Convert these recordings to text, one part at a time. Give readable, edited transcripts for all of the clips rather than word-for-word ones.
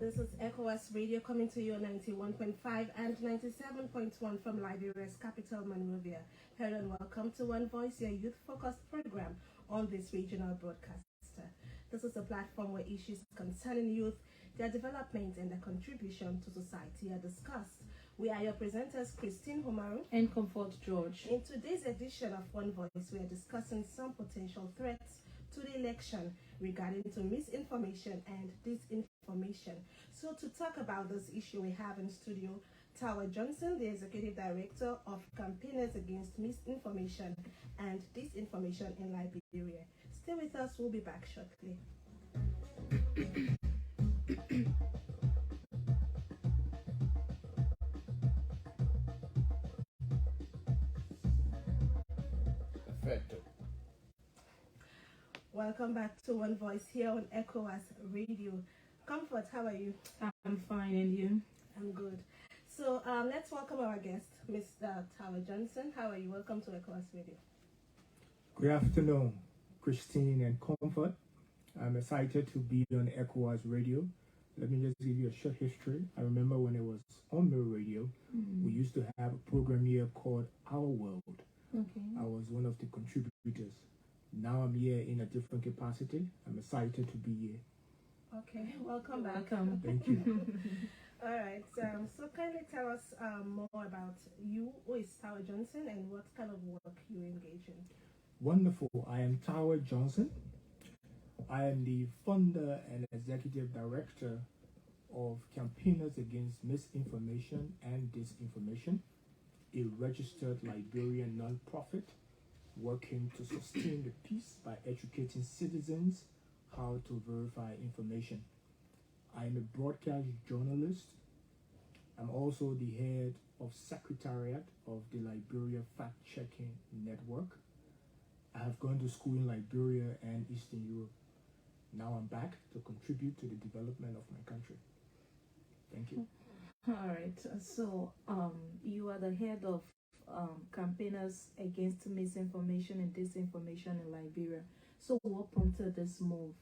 This is ECOWAS Radio coming to you on 91.5 and 97.1 from Liberia's capital, Monrovia. Hello and welcome to One Voice, your youth-focused program on this regional broadcaster. This is a platform where issues concerning youth, their development and their contribution to society are discussed. We are your presenters, Christine Homaru and Comfort George. In today's edition of One Voice, we are discussing some potential threats to the election regarding to misinformation and disinformation. So to talk about this issue, we have in studio Taweh Johnson, the Executive Director of Campaigners Against Misinformation and Disinformation in Liberia. Stay with us, we'll be back shortly. Welcome back to One Voice here on ECOWAS Radio. Comfort, how are you? I'm fine, and you? I'm good. So let's welcome our guest, Mr. Taweh Johnson. How are you? Welcome to ECOWAS Radio. Good afternoon, Christine and Comfort. I'm excited to be on ECOWAS Radio. Let me just give you a short history. I remember when it was on the radio, we used to have a program here called Our World. Okay. I was one of the contributors. Now I'm here in a different capacity. I'm excited to be here. Okay, welcome back. Welcome. Thank you. All right, so kindly tell us more about you. Who is Taweh Johnson and what kind of work you engage in? Wonderful. I am Taweh Johnson. I am the founder and executive director of Campaigners Against Misinformation and Disinformation, a registered Liberian non-profit working to sustain the peace by educating citizens how to verify information. I am a broadcast journalist. I'm also the head of Secretariat of the Liberia Fact-Checking Network. I have gone to school in Liberia and Eastern Europe. Now I'm back to contribute to the development of my country. Thank you. All right. So you are the head of Campaigners Against Misinformation and Disinformation in Liberia. So what prompted this move?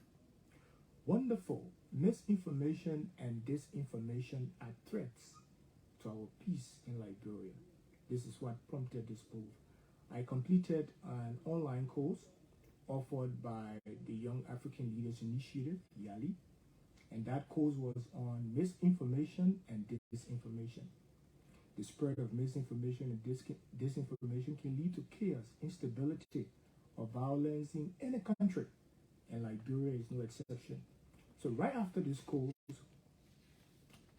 Wonderful. Misinformation and disinformation are threats to our peace in Liberia. This is what prompted this move. I completed an online course offered by the Young African Leaders Initiative, YALI, and that course was on misinformation and disinformation. The spread of misinformation and disinformation can lead to chaos, instability, or violence in any country, and Liberia is no exception. So right after this course,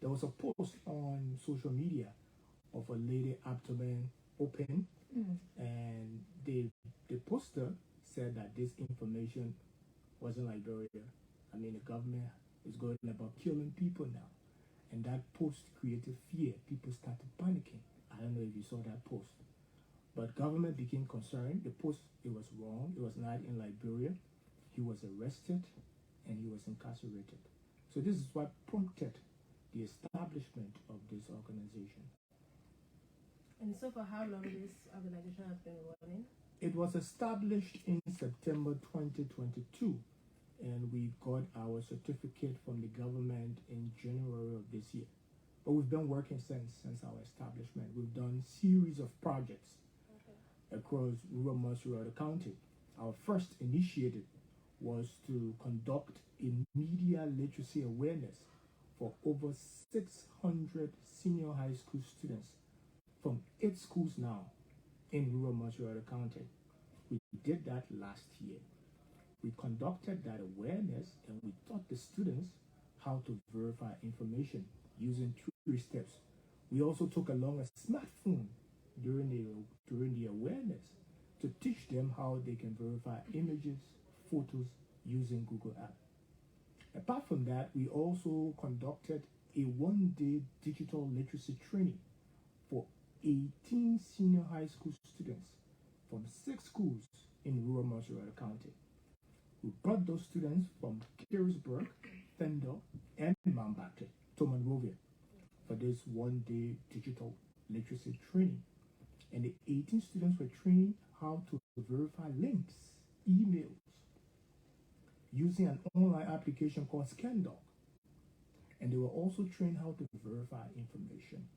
there was a post on social media of a lady abdomen open, and the poster said that this information was in Liberia. I mean, the government is going about killing people now. And that post created fear. People started panicking. I don't know if you saw that post. But government became concerned. The post, it was wrong. It was not in Liberia. He was arrested and he was incarcerated. So this is what prompted the establishment of this organization. And so for how long this organization has been running? It was established in September 2022. And we got our certificate from the government in January of this year. But we've been working since our establishment. We've done series of projects across rural Monrovia County. Our first initiative was to conduct a media literacy awareness for over 600 senior high school students from 8 schools now in rural Monrovia County. We did that last year. We conducted that awareness and we taught the students how to verify information using 3 steps. We also took along a smartphone during the awareness to teach them how they can verify images, photos using Google App. Apart from that, we also conducted a 1-day digital literacy training for 18 senior high school students from 6 schools in rural Monrovia County. We brought those students from Carisburg, Fender, and Mambate to Monrovia for this 1-day digital literacy training. And the 18 students were trained how to verify links, emails, using an online application called ScanDoc. and they were also trained how to verify information.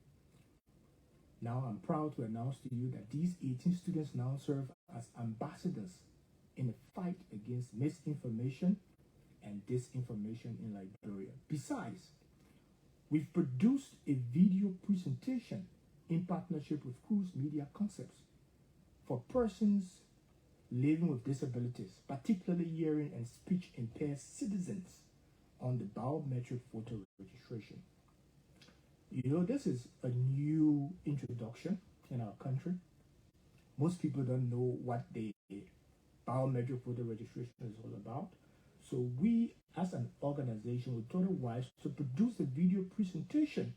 Now I'm proud to announce to you that these 18 students now serve as ambassadors in the fight against misinformation and disinformation in Liberia. Besides, we've produced a video presentation in partnership with Cruise Media Concepts for persons living with disabilities, particularly hearing and speech impaired citizens, on the biometric voter registration. You know, this is a new introduction in our country. Most people don't know what the biometric voter registration is all about. So we, as an organization, we thought it wise to produce a video presentation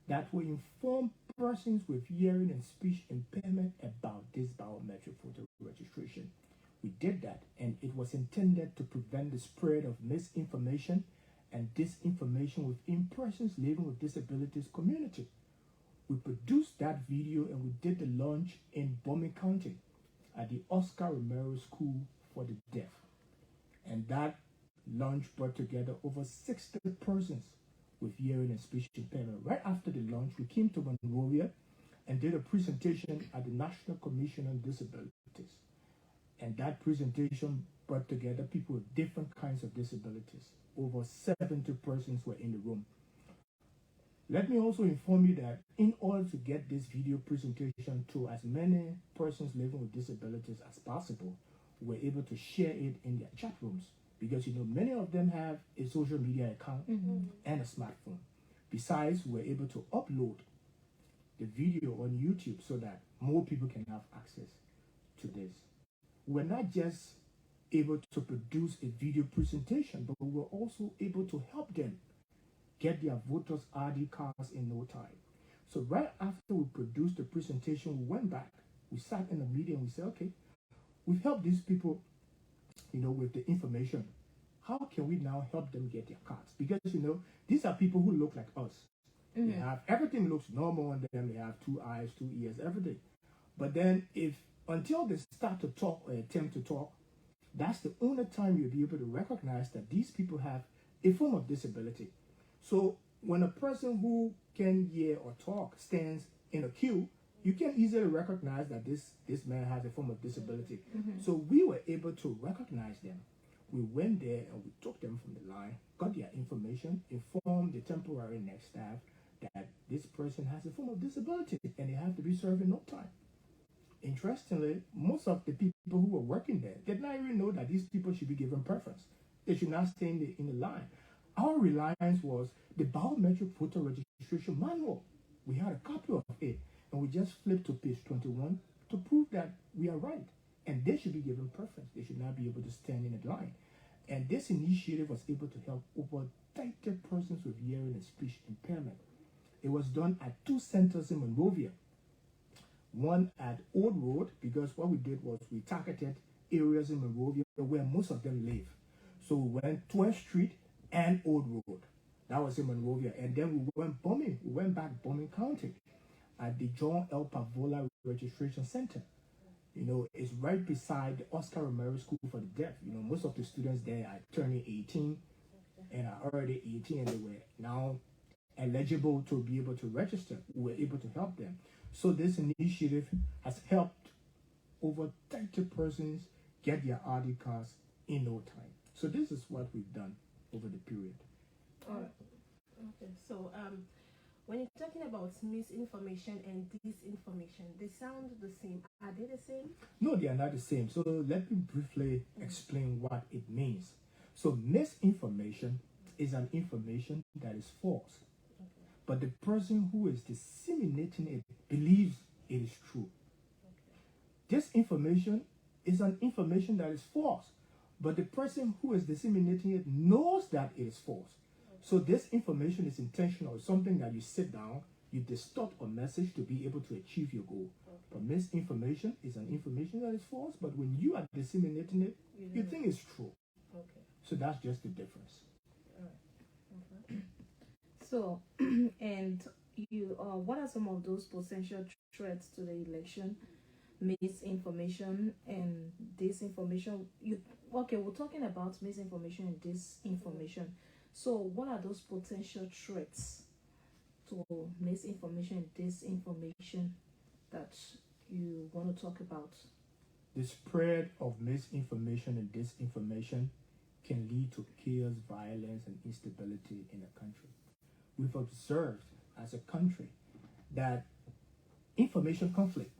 that will inform persons with hearing and speech impairment about this biometric voter registration. We did that, and it was intended to prevent the spread of misinformation and disinformation within persons living with disabilities community. We produced that video and we did the launch in Bomi County at the Oscar Romero School for the Deaf. And that launch brought together over 60 persons with hearing and speech impairment. Right after the launch, we came to Monrovia and did a presentation at the National Commission on Disabilities. And that presentation brought together people with different kinds of disabilities. Over 70 persons were in the room. Let me also inform you that in order to get this video presentation to as many persons living with disabilities as possible, we're able to share it in their chat rooms, because you know many of them have a social media account and a smartphone. Besides, we're able to upload the video on YouTube so that more people can have access to this. We're not just able to produce a video presentation, but we were also able to help them get their voters' ID cards in no time. So right after we produced the presentation, we went back, we sat in a meeting, and we said, okay, we've helped these people, you know, with the information. How can we now help them get their cards? Because, you know, these are people who look like us. They have, everything looks normal on them. They have 2 eyes, 2 ears, everything. But then until they start to talk or attempt to talk, that's the only time you'll be able to recognize that these people have a form of disability. So when a person who can hear or talk stands in a queue, you can easily recognize that this man has a form of disability. So we were able to recognize them. We went there and we took them from the line, got their information, informed the temporary next staff that this person has a form of disability and they have to be served in no time. Interestingly, most of the people who were working there did not even know that these people should be given preference. They should not stay in the line. Our reliance was the biometric voter registration manual. We had a copy of it, and we just flipped to page 21 to prove that we are right. And they should be given preference. They should not be able to stand in a line. And this initiative was able to help over 30 persons with hearing and speech impairment. It was done at 2 centers in Monrovia. One at Old Road, because what we did was we targeted areas in Monrovia where most of them live. So we went 12th Street and Old Road. That was in Monrovia. And then we went back Bomi County at the John L. Pavola Registration Center. You know, it's right beside the Oscar Romero School for the Deaf. You know, most of the students there are turning 18 and are already 18 and they were now eligible to be able to register. We were able to help them. So this initiative has helped over 30 persons get their ID cards in no time. So this is what we've done over the period. All right. Okay. So when you're talking about misinformation and disinformation, they sound the same. Are they the same? No, they are not the same. So let me briefly explain what it means. So misinformation is an information that is false. But the person who is disseminating it believes it is true. This information is an information that is false, but the person who is disseminating it knows that it is false. So this information is intentional. It's something that you sit down, you distort a message to be able to achieve your goal. But misinformation is an information that is false, but when you are disseminating it, you think it's true. So that's just the difference. So, and you, what are some of those potential threats to the election? Misinformation and disinformation. We're talking about misinformation and disinformation. So, what are those potential threats to misinformation and disinformation that you want to talk about? The spread of misinformation and disinformation can lead to chaos, violence, and instability in a country. We've observed as a country that information conflict,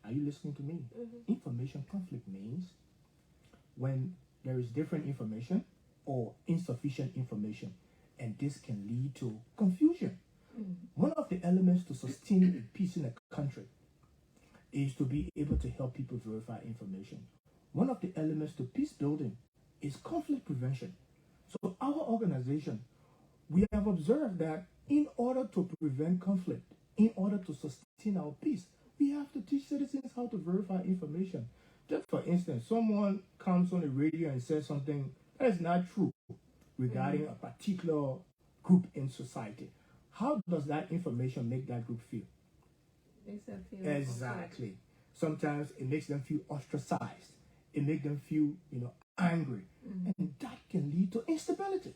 are you listening to me? Information conflict means when there is different information or insufficient information, and this can lead to confusion. One of the elements to sustain peace in a country is to be able to help people verify information. One of the elements to peace building is conflict prevention. So our organization, we have observed that in order to prevent conflict, in order to sustain our peace, we have to teach citizens how to verify information. Just for instance, someone comes on the radio and says something that is not true regarding a particular group in society. How does that information make that group feel? Makes them feel Exactly. Sometimes it makes them feel ostracized. It makes them feel, angry. And that can lead to instability.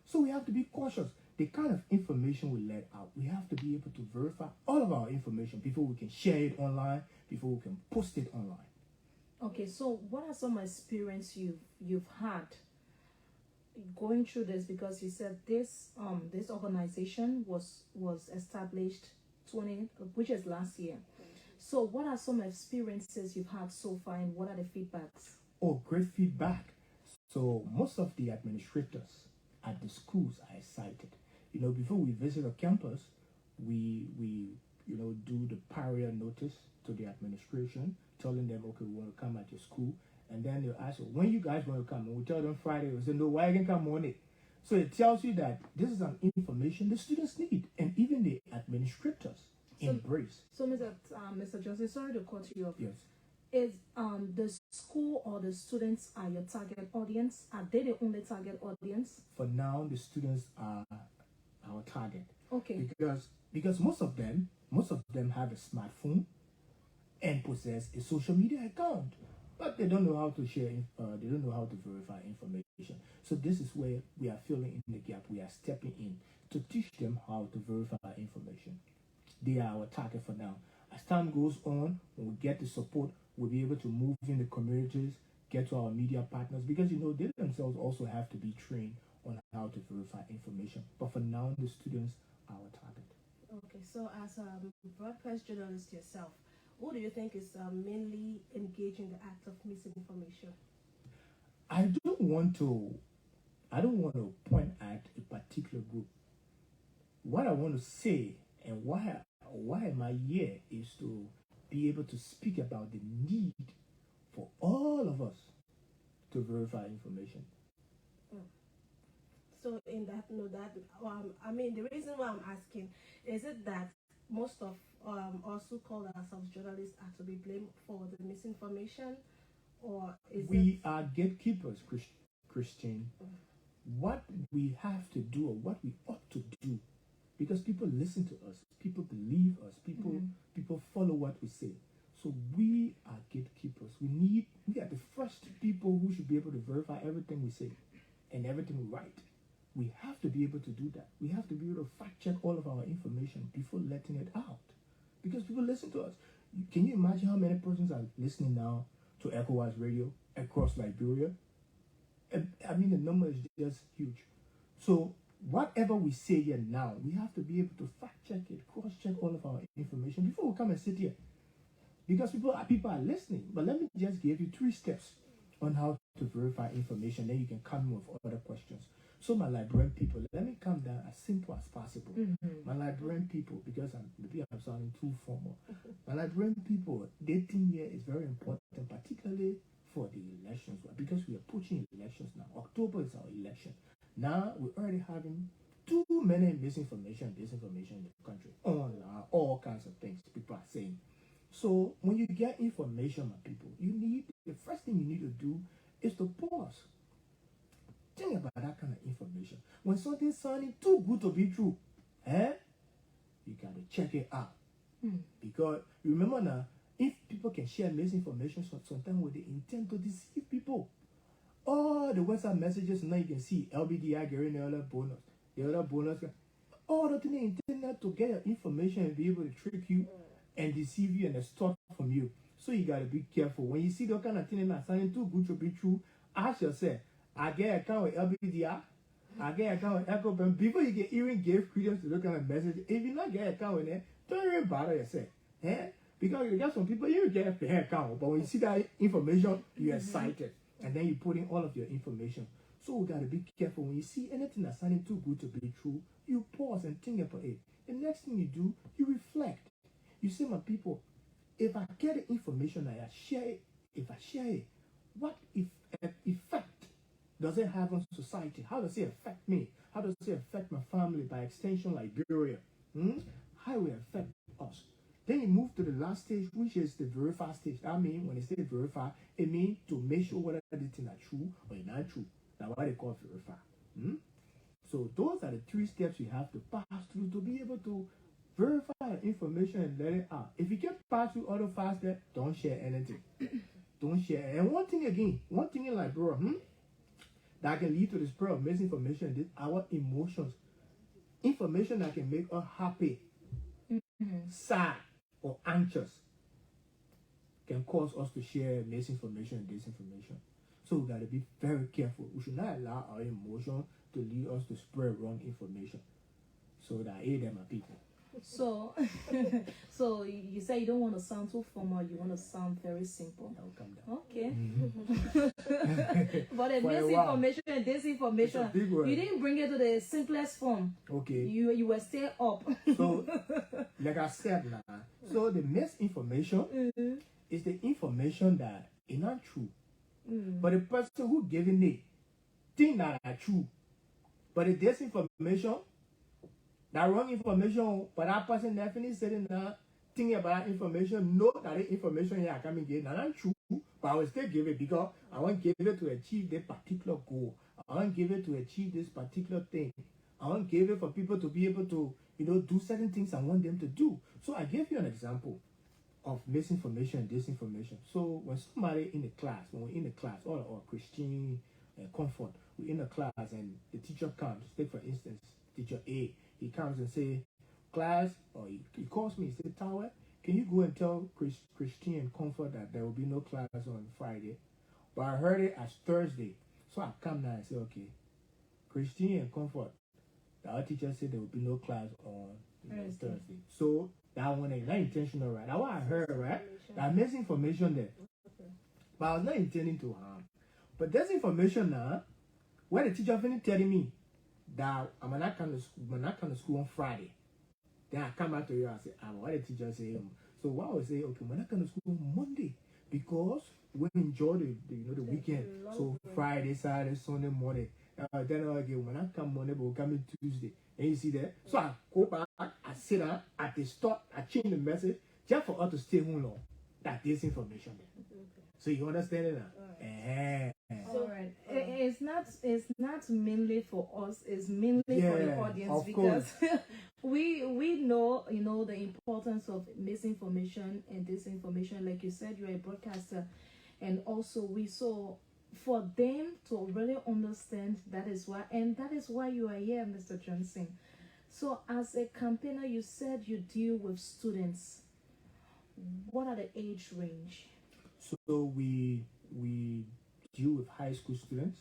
So we have to be cautious. The kind of information we let out, we have to be able to verify all of our information before we can share it online, before we can post it online. Okay, so what are some experience you've had going through this? Because you said this organization was established which is last year. So what are some experiences you've had so far, and what are the feedbacks? Oh, great feedback. So most of the administrators at the schools are excited. Before we visit a campus, we do the prior notice to the administration, telling them, okay, we want to come at your school. And then they'll ask, when you guys want to come? And we tell them Friday. We say, no, why you can come on it? So it tells you that this is an information the students need, and even the administrators embrace. So, Mr. Johnson, sorry to cut you off. Yes. Is the school or the students are your target audience? Are they the only target audience? For now, the students are our target. Okay. Because most of them have a smartphone and possess a social media account, but they don't know how to share. They don't know how to verify information. So this is where we are filling in the gap. We are stepping in to teach them how to verify information. They are our target for now. As time goes on, when we get the support, we'll be able to move in the communities, get to our media partners, because they themselves also have to be trained on how to verify information. But for now, the students are our target. Okay, so as a broadcast journalist yourself, who do you think is mainly engaged in the act of misinformation? I don't want to point at a particular group. What I want to say and why am I here is to be able to speak about the need for all of us to verify information. So in that note, the reason why I'm asking is it that most of us who call ourselves journalists are to be blamed for the misinformation, or is we are gatekeepers, Christian. What we have to do, or what we ought to do, because people listen to us, people believe us, people follow what we say. So we are gatekeepers. We are the first people who should be able to verify everything we say and everything we write. We have to be able to do that. We have to be able to fact check all of our information before letting it out, because people listen to us. Can you imagine how many persons are listening now to ECOWAS Radio across Liberia? I mean, the number is just huge. So whatever we say here now, we have to be able to fact check it, cross check all of our information before we come and sit here, because people are listening. But let me just give you 3 steps on how to verify information. Then you can come with other questions. So my Liberian people, let me come down as simple as possible. My Liberian people, because maybe I'm sounding too formal. My Liberian people, dating here is very important, particularly for the elections, because we are pushing elections now. October is our election. Now we're already having too many misinformation and disinformation in the country. Online, all kinds of things people are saying. So when you get information, my people, the first thing you need to do is to pause. Think about that kind of information. When something's sounding too good to be true, you got to check it out. Because remember now, if people can share misinformation sometimes with the intent to deceive people, all of the WhatsApp messages now you can see LBDI getting the other bonus. All the thing internet to get your information and be able to trick you and deceive you and extort from you. So you gotta be careful. When you see that kind of thing that's sounding too good to be true, ask yourself, I get an account with LBDI, I get an account with Echo, but before you can even give credence to that kind of message, if you not get an account with it, don't even bother yourself. Because you got some people, you get a account, but when you see that information, you're excited. And then you put in all of your information. So we gotta be careful. When you see anything that's sounding too good to be true, you pause and think about it. The next thing you do, you reflect. You say, my people, if I get the information and I share it, what effect does it have on society? How does it affect me? How does it affect my family, by extension, Liberia? How will it affect us? Then you move to the last stage, which is the verify stage. I mean, when they say verify, it means to make sure whether the thing are true or not true. That's what they call verify. So those are the 3 steps you have to pass through to be able to verify the information and let it out. If you can pass through all the 5 steps, don't share anything. Don't share. And one thing in Liberia, that can lead to the spread of misinformation is our emotions. Information that can make us happy, sad, or anxious can cause us to share misinformation and disinformation. So we gotta be very careful. We should not allow our emotion to lead us to spread wrong information. So that them are people. So, so you say you don't want to sound too formal. You want to sound very simple. I'll come down. Okay. But the misinformation and disinformation, you didn't bring it to the simplest form. Okay. You were still up. So, like I said now, so the misinformation is the information that is not true. But the person who giving it think that are true. But the disinformation, that wrong information, but that person definitely sitting there thinking about that information, know that the information here I can get not true, but I will still give it because I want to give it to achieve this particular goal. I want to give it to achieve this particular thing. I want to give it for people to be able to, do certain things I want them to do. So I gave you an example of misinformation and disinformation. So when somebody in the class, when we're in the class, or Christian comfort, we're in a class and the teacher comes, take for instance, teacher A, he comes and say, class, or he calls me, he said, Taweh, can you go and tell Christian and comfort that there will be no class on Friday? But I heard it as Thursday. So I come now and say, okay, Christian and comfort, our teacher said there will be no class on Thursday. So that one is not intentional, right? That's what I heard, right? That misinformation there. But I was not intending to harm. But there's information now where the teacher finished telling me that I'm not coming to school on Friday. Then I come back to you and say, what the teacher say. So what I would say, okay, we're not coming to school on Monday because we enjoy the weekend. So Friday, Saturday, Sunday morning. Then again, when I come Monday, but we'll come in Tuesday. And you see that? So I go back, I sit down, at the start, I change the message just for us to stay home long. That disinformation there. So you understand it now? All right. It's not mainly for us. It's mainly for the audience because we know the importance of misinformation and disinformation. Like you said, you're a broadcaster, and also we saw for them to really understand that is why you are here, Mr. Johnson. So as a campaigner, you said you deal with students. What are the age range? So we deal with high school students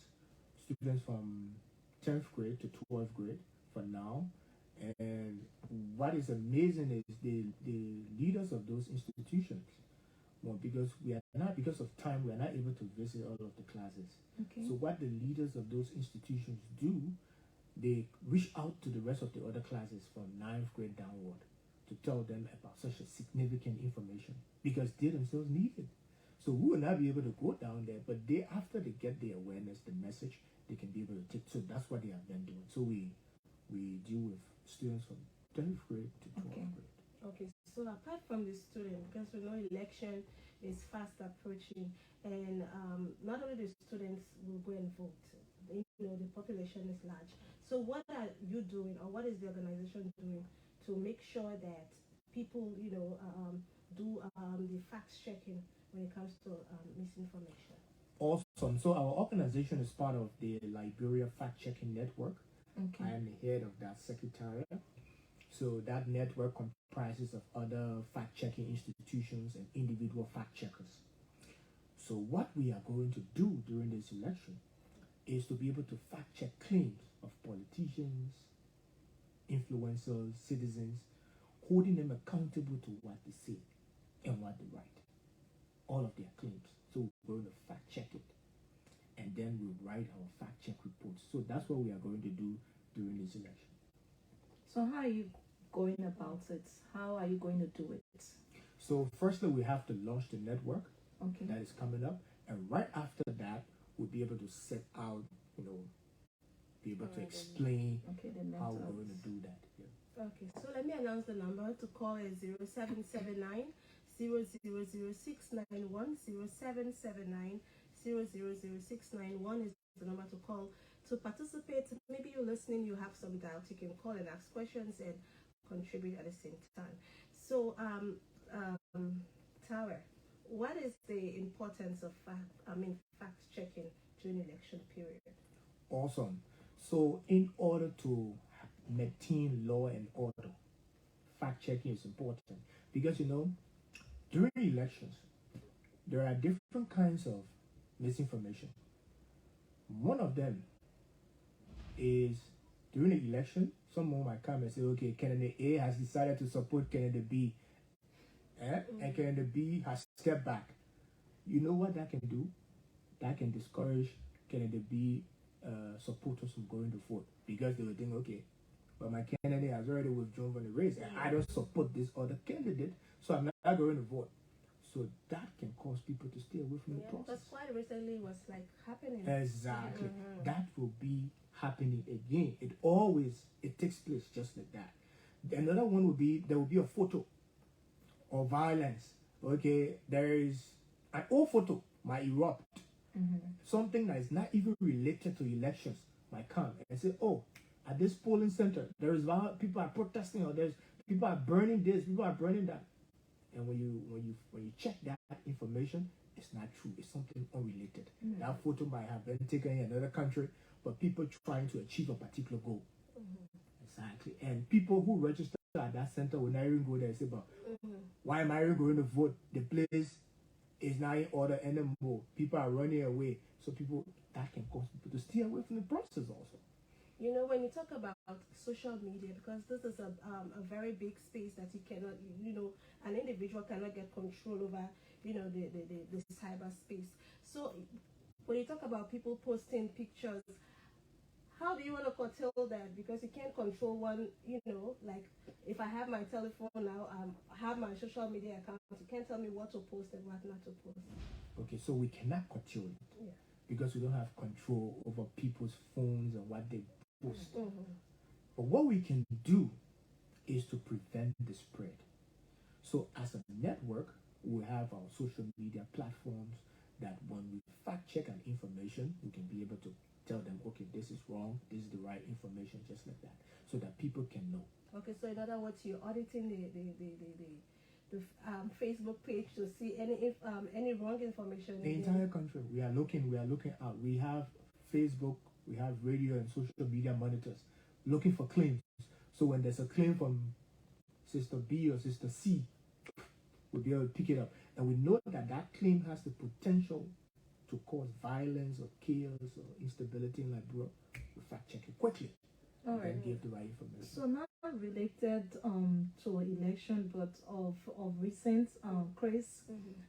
from 10th grade to 12th grade for now. And what is amazing is the leaders of those institutions. Well, because of time, we are not able to visit all of the classes. Okay. So what the leaders of those institutions do, they reach out to the rest of the other classes from 9th grade downward to tell them about such a significant information because they themselves need it. So we will not be able to go down there, but after they get the awareness, the message, they can be able to take. So that's what they have been doing. So we deal with students from 10th grade to 12th grade. Okay, so apart from the student, because we know election is fast approaching, and not only the students will go and vote, the population is large. So what are you doing, or what is the organization doing to make sure that people, do the fact checking when it comes to misinformation? Awesome. So our organization is part of the Liberia Fact-Checking Network. Okay. I am the head of that secretariat. So that network comprises of other fact-checking institutions and individual fact-checkers. So what we are going to do during this election is to be able to fact-check claims of politicians, influencers, citizens, holding them accountable to what they say and what they write. All of their claims. So we're going to fact-check it. And then we'll write our fact-check reports. So that's what we are going to do during this election. So how are you going about it? How are you going to do it? So firstly, we have to launch the network. Okay. That is coming up. And right after that, we'll be able to set out, be able to explain how we're going to do that. Yeah. Okay, so let me announce the number to call is 0779 0000691. 0779 0000691 is the number to call to participate. Maybe you're listening, you have some doubt, you can call and ask questions and contribute at the same time. So, Taweh, what is the importance of fact checking during election period? Awesome. So, in order to maintain law and order, fact checking is important because during elections there are different kinds of misinformation. One of them is during the election, someone might come and say, okay, candidate A has decided to support candidate B, and candidate B has stepped back. You know what that can do? That can discourage candidate B supporters from going to vote because they will think, okay, but my candidate has already withdrawn from the race and I don't support this other candidate, so I'm not going to vote. So that can cause people to stay away from the process. Because quite recently was like happening. Exactly. That will be happening again. It takes place just like that. Another one will be, there will be a photo of violence. Okay, there is an old photo might erupt. Something that is not even related to elections might come and say, oh, at this polling center, there is violence, people are protesting, or there's people are burning this, people are burning that. And when you check that information, it's not true. It's something unrelated. That photo might have been taken in another country, but people trying to achieve a particular goal. Exactly. And people who register at that center will not even go there and say, but why am I even going to vote? The place is not in order anymore. People are running away. So that can cause people to stay away from the process also. When you talk about social media, because this is a very big space that you cannot, an individual cannot get control over, the cyberspace. So when you talk about people posting pictures, how do you want to curtail that? Because you can't control one, like if I have my telephone now, I have my social media account, you can't tell me what to post and what not to post. Okay, so we cannot curtail it. Yeah. Because we don't have control over people's phones and what they post. But what we can do is to prevent the spread. So as a network, we have our social media platforms that when we fact check an information, we can be able to tell them, okay, this is wrong, this is the right information, just like that, so that people can know. Okay, so in other words, you're auditing the Facebook page to see any wrong information. The entire country, we are looking out. We have Facebook, we have radio and social media monitors looking for claims. So when there's a claim from Sister B or Sister C, we'll be able to pick it up. And we know that claim has the potential to cause violence or chaos or instability in Liberia. We fact check it quickly. All right. And give the right information. So not related to election, but of recent Chris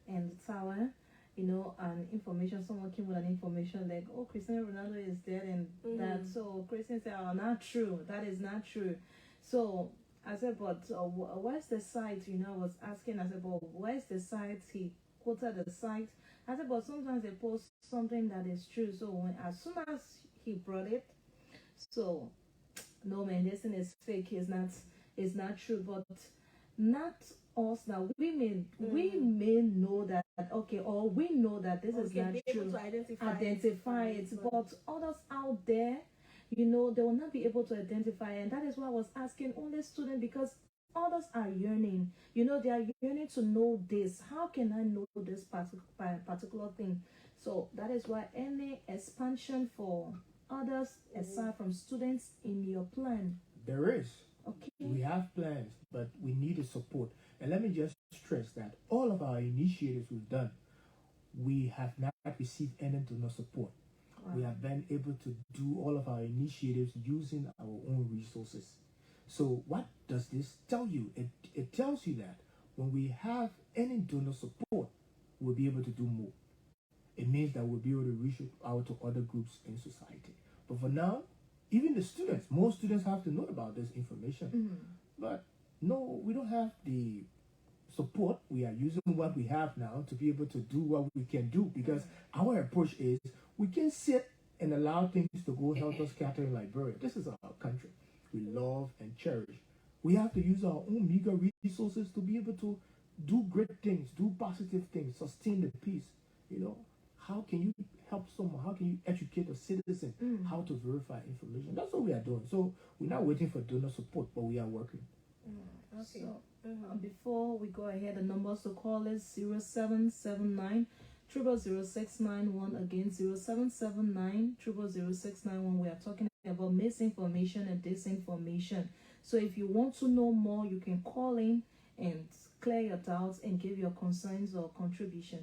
and Taweh, and information. Someone came with an information like, oh, Cristiano Ronaldo is dead and that. So Christian said, oh, not true. That is not true. So I said, but where's the site? I was asking. I said, but where's the site? He quoted the site. I said, but sometimes they post something that is true. So as soon as he brought it, so no man, this thing is fake. It's not true. But not us now. We may know that or we know that this is not true. Identify it, but others out there, they will not be able to identify, and that is why I was asking only students, because Others are yearning. You know, they are yearning to know this. How can I know this particular thing? So that is why any expansion for others aside from students in your plan. There is. Okay. We have plans, but we need the support. And let me just stress that all of our initiatives we've done, we have not received any donor support. Wow. We have been able to do all of our initiatives using our own resources. So what does this tell you? It tells you that when we have any donor support, we'll be able to do more. It means that we'll be able to reach out to other groups in society. But for now, even the students, most students have to know about this information. Mm-hmm. But no, we don't have the support. We are using what we have now to be able to do what we can do, because our approach is we can sit and allow things to go helter skelter in Liberia. This is our country we love and cherish. We have to use our own meager resources to be able to do great things, do positive things, sustain the peace. You know, how can you help someone? How can you educate a citizen how to verify information? That's what we are doing. So we're not waiting for donor support, but we are working. Okay. So before we go ahead, the numbers to call is 0779 0000691. Again, 0779 0000691. We are talking about misinformation and disinformation. So if you want to know more, you can call in and clear your doubts and give your concerns or contribution.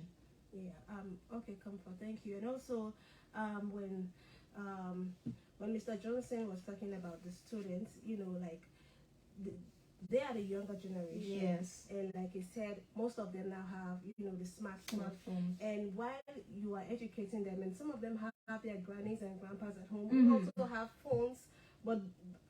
Yeah. Okay, Comfort. Thank you. And also, when Mr. Johnson was talking about the students, you know, like they are the younger generation. Yes. And like he said, most of them now have, you know, the smartphones. And while you are educating them, and some of them have their grannies and grandpas at home who also have phones, but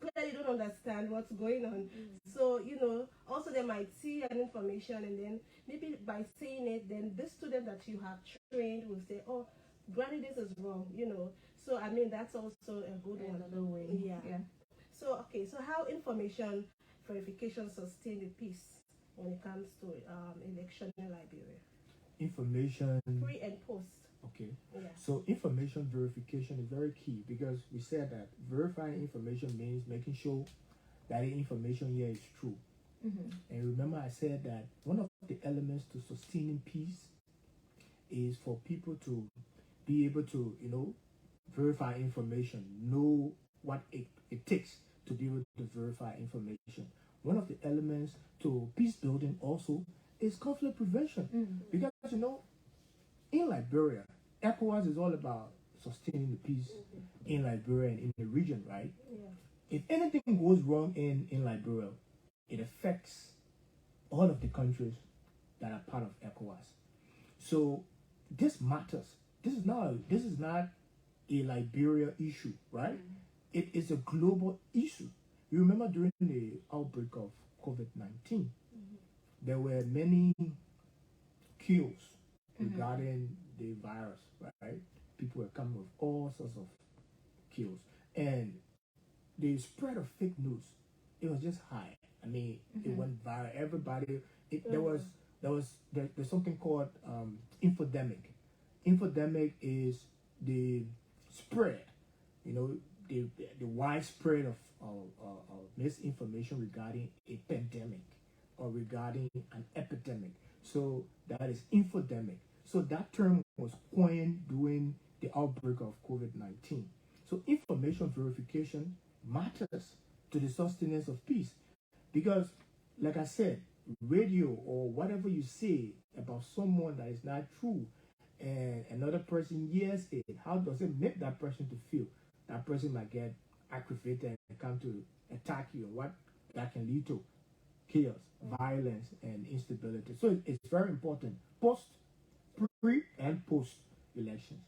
clearly don't understand what's going on. So, you know, also they might see an information, and then maybe by saying it, then this student that you have trained will say, oh, granny, this is wrong, you know. So, I mean, that's also a good one. Another way. Yeah. So, okay, so how information verification sustain the peace when it comes to election in Liberia? Information Pre and post. Okay. Yeah. So information verification is very key, because we said that verifying information means making sure that the information here is true. And remember I said that one of the elements to sustaining peace is for people to be able to, you know, verify information, know what it takes to be able to verify information. One of the elements to peace building also is conflict prevention. Because, you know, in Liberia, ECOWAS is all about sustaining the peace in Liberia and in the region, right? Yeah. If anything goes wrong in Liberia, it affects all of the countries that are part of ECOWAS. So this matters. This is not a Liberia issue, right? It is a global issue. You remember during the outbreak of COVID-19, there were many kills regarding the virus, right? People were coming with all sorts of kills. And the spread of fake news, it was just high. I mean, it went viral. Everybody, there's something called infodemic. Infodemic is the spread, you know, the widespread of misinformation regarding a pandemic or regarding an epidemic. So that is infodemic. So that term was coined during the outbreak of COVID-19. So information verification matters to the sustenance of peace, because, like I said, radio or whatever you say about someone that is not true, and another person hears it, how does it make that person to feel? That person might get aggravated and come to attack you, and what that can lead to chaos, violence, and instability. So it's very important, pre and post elections.